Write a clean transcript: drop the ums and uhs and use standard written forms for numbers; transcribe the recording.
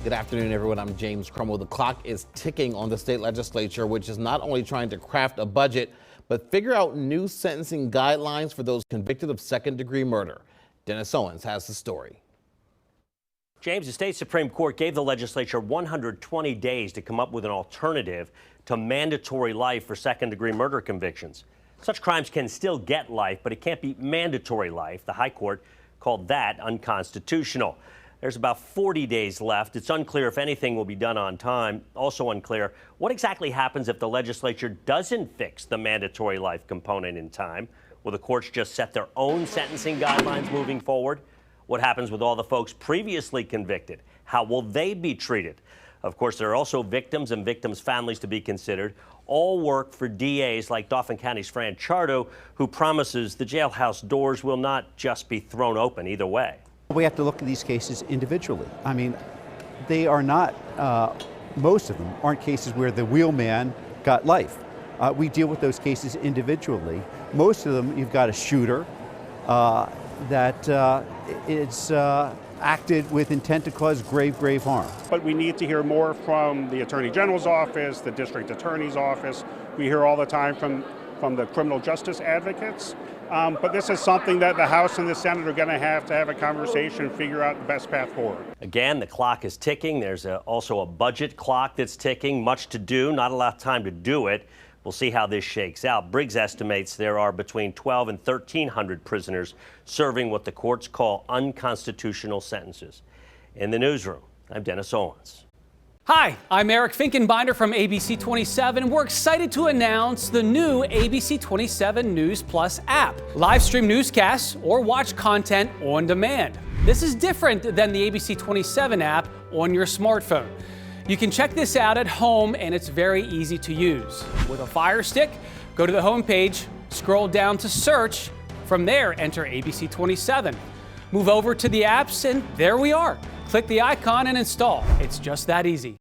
Good afternoon, everyone. I'm James Cromwell. The clock is ticking on the state legislature, which is not only trying to craft a budget, but figure out new sentencing guidelines for those convicted of second-degree murder. Dennis Owens has the story. James, the state Supreme Court gave the legislature 120 days to come up with an alternative to mandatory life for second-degree murder convictions. Such crimes can still get life, but it can't be mandatory life. The High Court called that unconstitutional. There's about 40 days left. It's unclear if anything will be done on time. Also unclear what exactly happens if the legislature doesn't fix the mandatory life component in time. Will the courts just set their own sentencing guidelines moving forward? What happens with all the folks previously convicted? How will they be treated? Of course, there are also victims and victims' families to be considered. All work for DAs like Dauphin County's Fran Chardo, who promises the jailhouse doors will not just be thrown open either way. We have to look at these cases individually. I mean, they are not, most of them aren't cases where the wheelman got life. We deal with those cases individually. Most of them, you've got a shooter that is acted with intent to cause grave harm. But we need to hear more from the Attorney General's office, the District Attorney's office. We hear all the time from the criminal justice advocates. But this is something that the House and the Senate are going to have a conversation, figure out the best path forward. Again, the clock is ticking. There's also a budget clock that's ticking. Much to do, not a lot of time to do it. We'll see how this shakes out. Briggs estimates there are between 1,200 and 1,300 prisoners serving what the courts call unconstitutional sentences. In the newsroom, I'm Dennis Owens. Hi, I'm Eric Finkenbinder from ABC 27, and we're excited to announce the new ABC 27 News Plus app. Live stream newscasts or watch content on demand. This is different than the ABC 27 app on your smartphone. You can check this out at home, and it's very easy to use. With a Fire Stick, go to the home page, scroll down to search. From there, enter ABC 27. Move over to the apps, and there we are. Click the icon and install. It's just that easy.